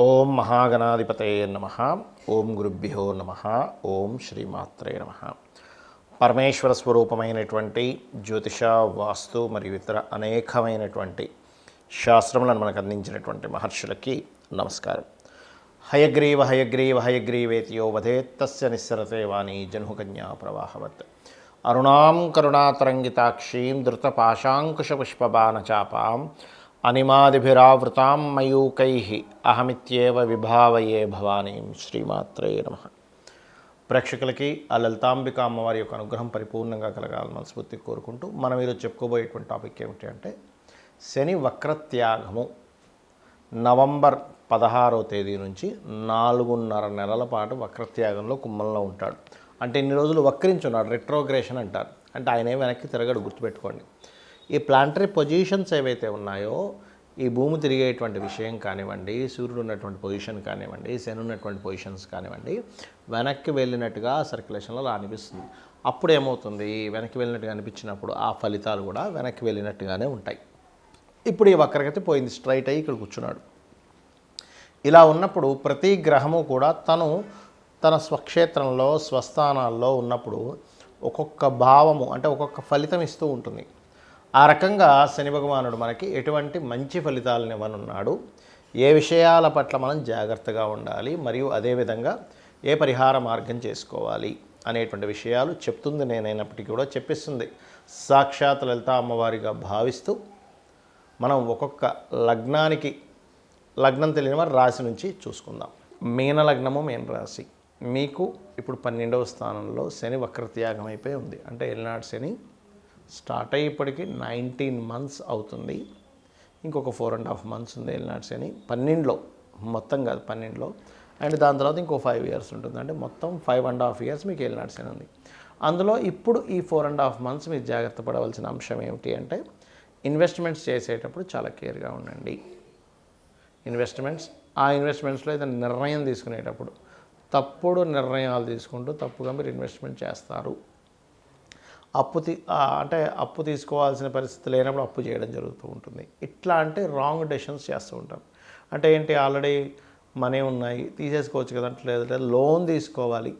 ఓం మహాగణాధిపతయే నమః. ఓం గురుభ్యో నమః. ఓం శ్రీమాత్రే నమః. పరమేశ్వర స్వరూపమైనటువంటి జ్యోతిష, వాస్తు మరియు ఇతర అనేకమైనటువంటి శాస్త్రములను మనకు అందించినటువంటి మహర్షులకి నమస్కారం. హయగ్రీవ హయగ్రీవ హయగ్రీవేతియో వదేత్ తస్య నిస్సరతే వాణి జన్హుకన్యా ప్రవాహవత్. అరుణాం కరుణాతరంగితాక్షీం ధృతపాశాంకుశపుష్పబాణచాపాం అనిమాదిభిరావృతాం మయూకైః అహమిత్యేవ విభావయే భవానీం. శ్రీమాత్రే నమః. ప్రేక్షకులకి ఆ లలితాంబిక అమ్మవారి యొక్క అనుగ్రహం పరిపూర్ణంగా కలగాలని మనస్ఫూర్తి కోరుకుంటూ మనం ఈరోజు చెప్పుకోబోయేటువంటి టాపిక్ ఏమిటి అంటే శని వక్రత్యాగము. నవంబర్ 16వ తేదీ నుంచి 4.5 నెలల పాటు వక్రత్యాగంలో కుంభంలో ఉంటాడు. అంటే ఇన్ని రోజులు వక్రించున్నాడు, రెట్రోగ్రేషన్ అంటారు. అంటే ఆయనే వెనక్కి తిరగడు, గుర్తుపెట్టుకోండి. ఈ ప్లాంటరీ పొజిషన్స్ ఏవైతే ఉన్నాయో, ఈ భూమి తిరిగేటువంటి విషయం కానివ్వండి, సూర్యుడు ఉన్నటువంటి పొజిషన్ కానివ్వండి, శని ఉన్నటువంటి పొజిషన్స్ కానివ్వండి, వెనక్కి వెళ్ళినట్టుగా సర్క్యులేషన్లో అనిపిస్తుంది. అప్పుడు ఏమవుతుంది, వెనక్కి వెళ్ళినట్టుగా అనిపించినప్పుడు ఆ ఫలితాలు కూడా వెనక్కి వెళ్ళినట్టుగానే ఉంటాయి. ఇప్పుడు ఈ వక్రగతి పోయింది, స్ట్రైట్ అయ్యి ఇక్కడ కూర్చున్నాడు. ఇలా ఉన్నప్పుడు ప్రతి గ్రహము కూడా తన స్వక్షేత్రంలో స్వస్థానాల్లో ఉన్నప్పుడు ఒక్కొక్క భావము అంటే ఒక్కొక్క ఫలితం ఇస్తూ ఉంటుంది. ఆ రకంగా శని భగవానుడు మనకి ఎటువంటి మంచి ఫలితాలను ఇవ్వనున్నాడు, ఏ విషయాల పట్ల మనం జాగ్రత్తగా ఉండాలి, మరియు అదేవిధంగా ఏ పరిహార మార్గం చేసుకోవాలి అనేటువంటి విషయాలు చెప్తుంది. నేనైనప్పటికీ కూడా చెప్పిస్తుంది సాక్షాత్ లలిత అమ్మవారిగా భావిస్తూ మనం ఒక్కొక్క లగ్నానికి, లగ్నం తెలియని వారి రాశి నుంచి చూసుకుందాం. మీన లగ్నము, మీన రాశి. మీకు ఇప్పుడు 12వ స్థానంలో శని వక్రత్యాగం అయిపోయి ఉంది. అంటే ఎల్నాడు శని స్టార్ట్ అయ్యేప్పటికీ 19 months అవుతుంది. ఇంకొక 4.5 months ఉంది ఎల్నాడు శని 12లో, మొత్తం కాదు 12లో. అండ్ దాని తర్వాత ఇంకో 5 years ఉంటుంది. అంటే మొత్తం 5.5 years మీకు ఎల్నాడు శని ఉంది. అందులో ఇప్పుడు ఈ 4.5 months మీరు జాగ్రత్త పడవలసిన అంశం ఏమిటి అంటే ఇన్వెస్ట్మెంట్స్ చేసేటప్పుడు చాలా కేర్గా ఉండండి. ఆ ఇన్వెస్ట్మెంట్స్లో ఏదైనా నిర్ణయం తీసుకునేటప్పుడు తప్పుడు నిర్ణయాలు తీసుకుంటూ తప్పుగా మీరు ఇన్వెస్ట్మెంట్ చేస్తారు. అప్పు తీసుకోవాల్సిన పరిస్థితి లేనప్పుడు అప్పు చేయడం జరుగుతూ ఉంటుంది. ఇట్లా అంటే రాంగ్ డెసిషన్స్ చేస్తూ ఉంటారు. అంటే ఏంటి, ఆల్రెడీ మనీ ఉన్నాయి తీసేసుకోవచ్చు కదా అంటే, లేదంటే లోన్ తీసుకోవాలి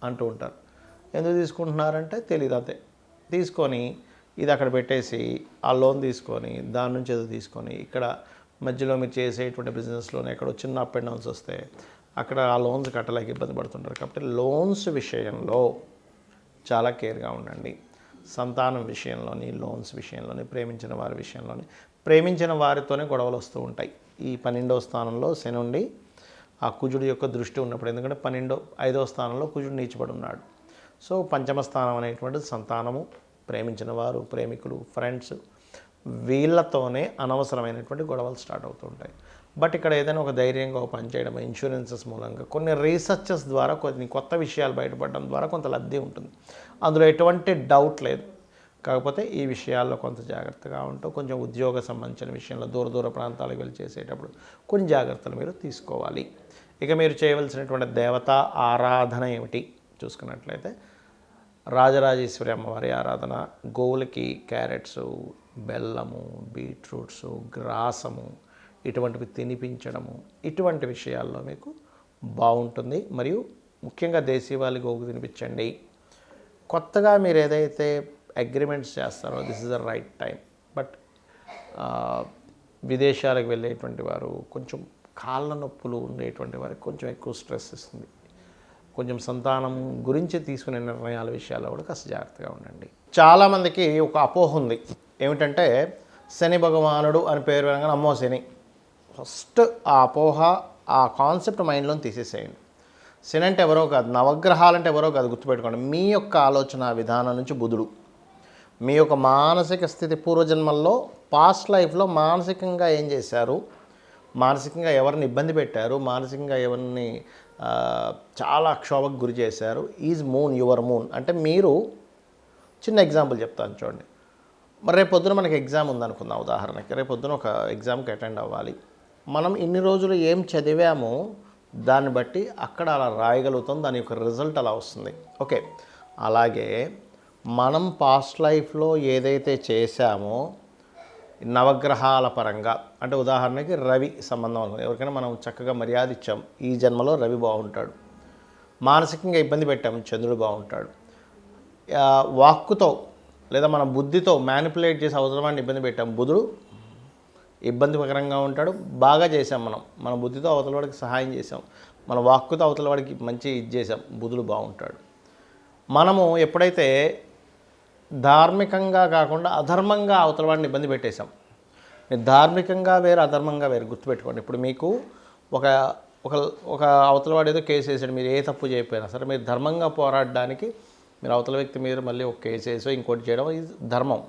అంటూ ఉంటారు. ఎందుకు తీసుకుంటున్నారంటే తెలియదు, అంతే. తీసుకొని ఇది అక్కడ పెట్టేసి ఆ లోన్ తీసుకొని దాని నుంచి ఏదో తీసుకొని ఇక్కడ మధ్యలో మీరు చేసేటువంటి బిజినెస్లోనే ఎక్కడో చిన్న అప్ అండ్ డౌన్స్ వస్తే అక్కడ ఆ లోన్స్ కట్టలేక ఇబ్బంది పడుతుంటారు. కాబట్టి లోన్స్ విషయంలో చాలా కేర్గా ఉండండి. సంతానం విషయంలోని, లోన్స్ విషయంలోని, ప్రేమించిన వారి విషయంలోని, ప్రేమించిన వారితోనే గొడవలు వస్తూ ఉంటాయి. ఈ 12వ స్థానంలో శని ఉండి ఆ కుజుడు యొక్క దృష్టి ఉన్నప్పుడు, ఎందుకంటే 5వ స్థానంలో కుజుడు నీచబడి ఉన్నాడు. సో పంచమ స్థానం అనేటువంటిది సంతానము, ప్రేమించిన వారు, ప్రేమికులు, ఫ్రెండ్స్, వీళ్ళతోనే అనవసరమైనటువంటి గొడవలు స్టార్ట్ అవుతూ ఉంటాయి. బట్ ఇక్కడ ఏదైనా ఒక ధైర్యంగా ఒక పని చేయడం, ఇన్సూరెన్సెస్ మూలంగా, కొన్ని రీసెర్చెస్ ద్వారా, కొన్ని కొత్త విషయాలు బయటపడడం ద్వారా కొంత లబ్ధి ఉంటుంది. అందులో ఎటువంటి డౌట్ లేదు. కాకపోతే ఈ విషయాల్లో కొంత జాగ్రత్తగా ఉంటూ, కొంచెం ఉద్యోగ సంబంధించిన విషయంలో దూర ప్రాంతాలకు వెళ్ళి చేసేటప్పుడు కొన్ని జాగ్రత్తలు మీరు తీసుకోవాలి. ఇక మీరు చేయవలసినటువంటి దేవతా ఆరాధన ఏమిటి చూసుకున్నట్లయితే రాజరాజేశ్వరి అమ్మవారి ఆరాధన, గోవులకి క్యారెట్స్, బెల్లము, బీట్రూట్స్, గ్రాసము ఇటువంటివి తినిపించడము, ఇటువంటి విషయాల్లో మీకు బాగుంటుంది. మరియు ముఖ్యంగా దేశీవాళి గోగు తినిపించండి. కొత్తగా మీరు ఏదైతే అగ్రిమెంట్స్ చేస్తారో this is the right time. But విదేశాలకు వెళ్ళేటువంటి వారు, కొంచెం కాళ్ళ నొప్పులు ఉండేటువంటి వారికి కొంచెం ఎక్కువ స్ట్రెస్ ఇస్తుంది. కొంచెం సంతానం గురించి తీసుకునే నిర్ణయాల విషయాల్లో కూడా కాస్త జాగ్రత్తగా ఉండండి. చాలామందికి ఒక అపోహ ఉంది, ఏమిటంటే శని భగవానుడు అని పేరు వినగానే అమ్మో శని. ఫస్ట్ ఆ అపోహ, ఆ కాన్సెప్ట్ మైండ్లో తీసేసేయండి. శని అంటే ఎవరో కాదు, నవగ్రహాలంటే ఎవరో కాదు, గుర్తుపెట్టుకోండి. మీ యొక్క ఆలోచన విధానం నుంచి బుధుడు, మీ యొక్క మానసిక స్థితి, పూర్వజన్మల్లో పాస్ట్ లైఫ్లో మానసికంగా ఏం చేశారు, మానసికంగా ఎవరిని ఇబ్బంది పెట్టారు, మానసికంగా ఎవరిని చాలా క్షోభకు గురి చేశారు. Is moon your moon. అంటే మీరు, చిన్న ఎగ్జాంపుల్ చెప్తాను చూడండి. మరి రేపొద్దున మనకి ఎగ్జామ్ ఉందనుకుందాం, ఉదాహరణకి రేపొద్దున ఒక ఎగ్జామ్కి అటెండ్ అవ్వాలి. మనం ఇన్ని రోజులు ఏం చదివామో దాన్ని బట్టి అక్కడ అలా రాయగలుగుతాం, దాని యొక్క రిజల్ట్ అలా వస్తుంది. ఓకే, అలాగే మనం పాస్ట్ లైఫ్లో ఏదైతే చేశామో నవగ్రహాల పరంగా అంటే ఉదాహరణకి రవి సంబంధం అనుకున్నాం, ఎవరికైనా మనం చక్కగా మర్యాద ఇచ్చాం, ఈ జన్మలో రవి బాగుంటాడు. మానసికంగా ఇబ్బంది పెట్టాం, చంద్రుడు బాగుంటాడు. వాక్కుతో లేదా మన బుద్ధితో మ్యానిపులేట్ చేసి అవసరమాన్ని ఇబ్బంది పెట్టాం, బుధుడు ఇబ్బందికరంగా ఉంటాడు. బాగా చేసాం మన బుద్ధితో అవతల వాడికి సహాయం చేసాం, మన వాక్కుతో అవతల వాడికి మంచి ఇది చేసాం, బుధుడు బాగుంటాడు. మనము ఎప్పుడైతే ధార్మికంగా కాకుండా అధర్మంగా అవతల వాడిని ఇబ్బంది పెట్టేశాం, ధార్మికంగా వేరు అధర్మంగా వేరు గుర్తుపెట్టుకోండి. ఇప్పుడు మీకు ఒక ఒక ఒక అవతల వాడు ఏదో కేసు వేసాడు, మీరు ఏ తప్పు చేయకపోయినా సరే మీరు ధర్మంగా పోరాడడానికి మీరు అవతల వ్యక్తి మీద మళ్ళీ ఒక కేసు వేసో ఇంకోటి చేయడం ఇది ధర్మం.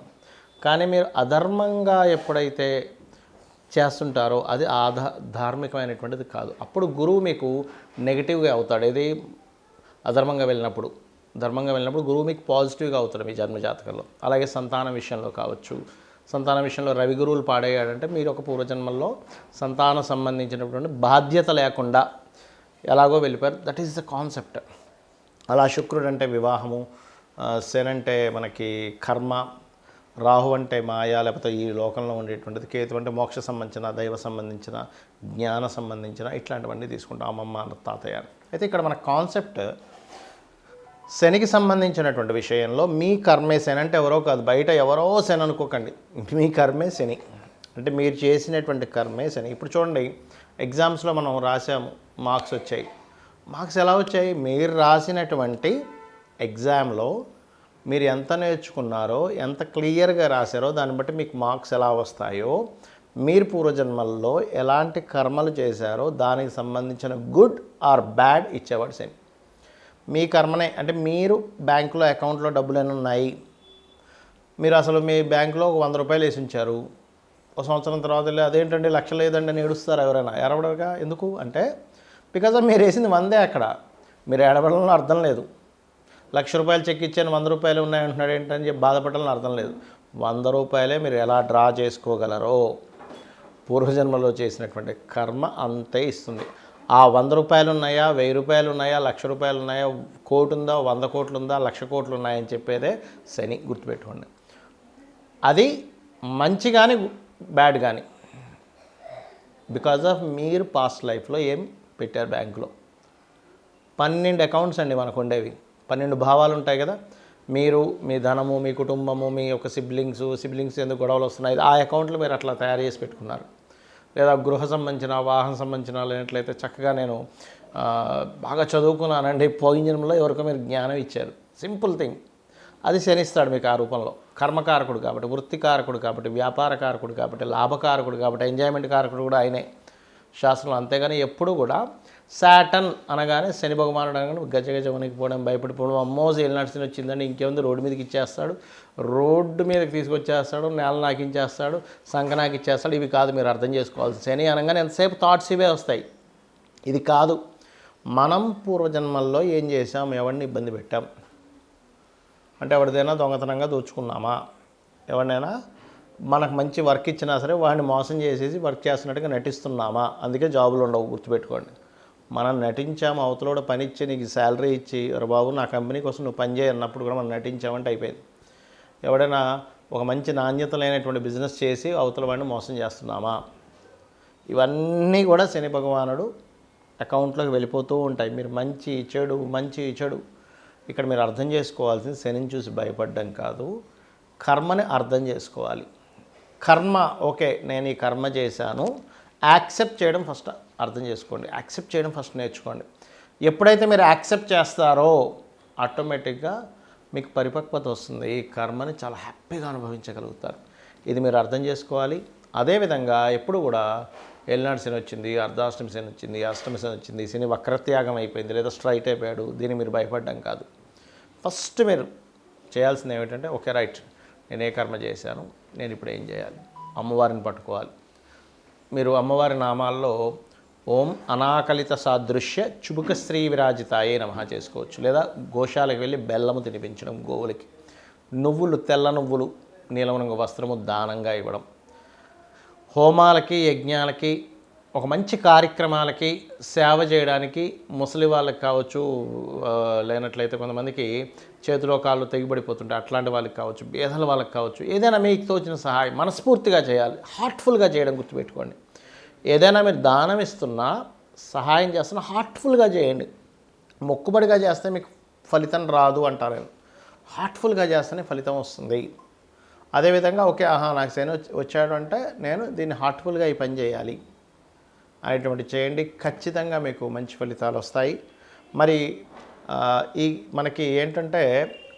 కానీ మీరు అధర్మంగా ఎప్పుడైతే చేస్తుంటారో అది ధార్మికమైనటువంటిది కాదు. అప్పుడు గురువు మీకు నెగిటివ్గా అవుతాడు. ఏది అధర్మంగా వెళ్ళినప్పుడు. ధర్మంగా వెళ్ళినప్పుడు గురువు మీకు పాజిటివ్గా అవుతాడు మీ జన్మజాతకంలో. అలాగే సంతానం విషయంలో కావచ్చు, సంతానం విషయంలో రవి గురువులు పాడయ్యాడంటే మీరు ఒక పూర్వజన్మల్లో సంతానం సంబంధించినటువంటి బాధ్యత లేకుండా ఎలాగో వెళ్ళిపోయారు. That is the concept. అలా శుక్రుడు అంటే వివాహము, శని అంటే మనకి కర్మ, రాహు అంటే మాయా లేకపోతే ఈ లోకంలో ఉండేటువంటిది, కేతు అంటే మోక్ష సంబంధించిన, దైవ సంబంధించిన, జ్ఞాన సంబంధించిన ఇట్లాంటివన్నీ తీసుకుంటాం అమ్మమ్మ తాతయ్య. అయితే ఇక్కడ మన కాన్సెప్ట్ శనికి సంబంధించినటువంటి విషయంలో మీ కర్మే శని అంటే ఎవరో కాదు, బయట ఎవరో శని అనుకోకండి, మీ కర్మే శని అంటే మీరు చేసినటువంటి కర్మే శని. ఇప్పుడు చూడండి, ఎగ్జామ్స్లో మనం రాసాము, మార్క్స్ వచ్చాయి. మార్క్స్ ఎలా వచ్చాయి? మీరు రాసినటువంటి ఎగ్జామ్లో మీరు ఎంత నేర్చుకున్నారో, ఎంత క్లియర్గా రాశారో దాన్ని బట్టి మీకు మార్క్స్ ఎలా వస్తాయో, మీరు పూర్వజన్మల్లో ఎలాంటి కర్మలు చేశారో దానికి సంబంధించిన గుడ్ ఆర్ బ్యాడ్ ఇచ్చేవాడు శని. మీ కర్మనే అంటే మీరు బ్యాంకులో అకౌంట్లో డబ్బులు ఎన్ని ఉన్నాయి, మీరు అసలు మీ బ్యాంకులో ఒక 100 రూపాయలు వేసి ఉంచారు, ఒక సంవత్సరం తర్వాత అదేంటండి లక్ష లేదండి అని ఏడుస్తారు ఎవరైనా. ఏడవడగా ఎందుకు అంటే బికాజ్ మీరు వేసింది 100 అక్కడ, మీరు ఏడవడంలో అర్థం లేదు. 1,00,000 రూపాయలు చెక్ ఇచ్చాను 100 రూపాయలు ఉన్నాయంటున్నాడు ఏంటని చెప్పి బాధపడాలని అర్థం లేదు. 100 రూపాయలే మీరు ఎలా డ్రా చేసుకోగలరో పూర్వజన్మలో చేసినటువంటి కర్మ అంతే ఇస్తుంది. ఆ 100 రూపాయలు ఉన్నాయా, 1000 రూపాయలు ఉన్నాయా, 1,00,000 రూపాయలు ఉన్నాయా, కోటి ఉందా, 100 కోట్లు ఉందా, 1,00,000 కోట్లు ఉన్నాయని చెప్పేదే శని. గుర్తుపెట్టుకోండి. అది మంచి కానీ బ్యాడ్ కానీ బికాజ్ ఆఫ్ మీరు పాస్ట్ లైఫ్లో ఏం పెట్టారు బ్యాంకులో. 12 అకౌంట్స్ అండి మనకు ఉండేవి, 12 భావాలు ఉంటాయి కదా. మీరు, మీ ధనము, మీ కుటుంబము, మీ యొక్క సిబ్లింగ్స్ ఎందుకు గొడవలు వస్తున్నాయి, ఆ అకౌంట్లు మీరు అట్లా తయారు చేసి పెట్టుకున్నారు. లేదా గృహ సంబంధించిన, వాహన సంబంధించిన లేనట్లయితే చక్కగా నేను బాగా చదువుకున్నానండి, పోయిన జన్మలో ఎవరికో మీరు జ్ఞానం ఇచ్చారు, సింపుల్ థింగ్. అది శనిస్తాడు మీకు ఆ రూపంలో. కర్మకారకుడు కాబట్టి, వృత్తికారకుడు కాబట్టి, వ్యాపారకారకుడు కాబట్టి, లాభకారకుడు కాబట్టి, ఎంజాయ్మెంట్ కారకుడు కూడా ఆయనే శాస్త్రంలో. అంతేగాని ఎప్పుడు కూడా శాటన్ అనగానే శని భగవానుడు అనగానే గజగజ వణికిపోవడం, భయపడిపోవడం, అమ్మో ఏలినాటి వచ్చిందండి ఇంకేముంది రోడ్డు మీదకి ఇచ్చేస్తాడు, రోడ్డు మీదకి తీసుకొచ్చేస్తాడు, నేల నాకించేస్తాడు, సంఖ నాకిచ్చేస్తాడు. ఇవి కాదు మీరు అర్థం చేసుకోవాలి. శని అనగానే ఎంతసేపు థాట్స్ ఇవే వస్తాయి. ఇది కాదు. మనం పూర్వజన్మల్లో ఏం చేసాం, ఎవరిని ఇబ్బంది పెట్టాం అంటే ఎవరిదైనా దొంగతనంగా దోచుకున్నామా, ఎవరినైనా మనకు మంచి వర్క్ ఇచ్చినా సరే వాడిని మోసం చేసేసి వర్క్ చేస్తున్నట్టుగా నటిస్తున్నామా, అందుకే జాబులు ఉండవు. గుర్తుపెట్టుకోండి. మనం నటించాము, అవతల పని ఇచ్చి నీకు శాలరీ ఇచ్చి బాబు నా కంపెనీ కోసం నువ్వు పని చేయన్నప్పుడు కూడా మనం నటించామంటే అయిపోయింది. ఎవడైనా ఒక మంచి నాణ్యత లేనటువంటి బిజినెస్ చేసి అవతల వాడిని మోసం చేస్తున్నామా, ఇవన్నీ కూడా శని భగవానుడు అకౌంట్లోకి వెళ్ళిపోతూ ఉంటాయి. మీరు మంచి చెడు ఇక్కడ మీరు అర్థం చేసుకోవాల్సింది శనిని చూసి భయపడడం కాదు, కర్మని అర్థం చేసుకోవాలి. కర్మ ఓకే, నేను ఈ కర్మ చేశాను, యాక్సెప్ట్ చేయడం ఫస్ట్ అర్థం చేసుకోండి, యాక్సెప్ట్ చేయడం ఫస్ట్ నేర్చుకోండి. ఎప్పుడైతే మీరు యాక్సెప్ట్ చేస్తారో ఆటోమేటిక్గా మీకు పరిపక్వత వస్తుంది, ఈ కర్మని చాలా హ్యాపీగా అనుభవించగలుగుతారు. ఇది మీరు అర్థం చేసుకోవాలి. అదేవిధంగా ఎప్పుడు కూడా ఏలినాటి శని వచ్చింది, అర్ధాష్టమి శని వచ్చింది, అష్టమి శని వచ్చింది, శని వక్రత్యాగం అయిపోయింది లేదా స్ట్రైట్ అయిపోయాడు, దీన్ని మీరు భయపడడం కాదు. ఫస్ట్ మీరు చేయాల్సింది ఏమిటంటే ఓకే రైట్, నేను ఏ కర్మ చేశాను, నేను ఇప్పుడు ఏం చేయాలి, అమ్మవారిని పట్టుకోవాలి. మీరు అమ్మవారి నామాల్లో ఓం అనాకలిత సాదృశ్య చుబుక శ్రీ విరాజితాయే నమః చేసుకోవచ్చు. లేదా గోశాలకు వెళ్ళి బెల్లము తినిపించడం, గోవులకి నువ్వులు, తెల్ల నువ్వులు, నీలం రంగు వస్త్రము దానంగా ఇవ్వడం, హోమాలకి యజ్ఞాలకి ఒక మంచి కార్యక్రమాలకి సేవ చేయడానికి ముసలి వాళ్ళకి కావచ్చు, లేనట్లయితే కొంతమందికి చేతిలో కాళ్ళు తెగిపడిపోతుంటాయి అట్లాంటి వాళ్ళకి కావచ్చు, బేదల వాళ్ళకి కావచ్చు, ఏదైనా మీకు తోచిన సహాయం మనస్ఫూర్తిగా చేయాలి, హార్ట్ఫుల్గా చేయడం గుర్తుపెట్టుకోండి. ఏదైనా మీరు దానం ఇస్తున్నా, సహాయం చేస్తున్నా హార్ట్ఫుల్గా చేయండి. మొక్కుబడిగా చేస్తే మీకు ఫలితం రాదు అంటారు నేను. హార్ట్ఫుల్గా చేస్తేనే ఫలితం వస్తుంది. అదేవిధంగా ఓకే, నాకు శని వచ్చాడు అంటే నేను దీన్ని హార్ట్ఫుల్గా ఈ పని చేయాలి అనేటువంటి చేయండి, ఖచ్చితంగా మీకు మంచి ఫలితాలు వస్తాయి. మరి ఈ మనకి ఏంటంటే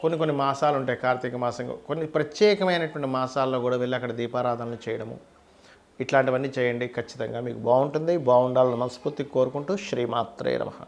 కొన్ని మాసాలు ఉంటాయి, కార్తీక మాసం, కొన్ని ప్రత్యేకమైనటువంటి మాసాల్లో కూడా వెళ్ళి అక్కడ దీపారాధనలు చేయడము, ఇట్లాంటివన్నీ చేయండి. ఖచ్చితంగా మీకు బాగుంటుంది. బాగుండాలని మనస్ఫూర్తిగా కోరుకుంటూ శ్రీమాత్రే నమః.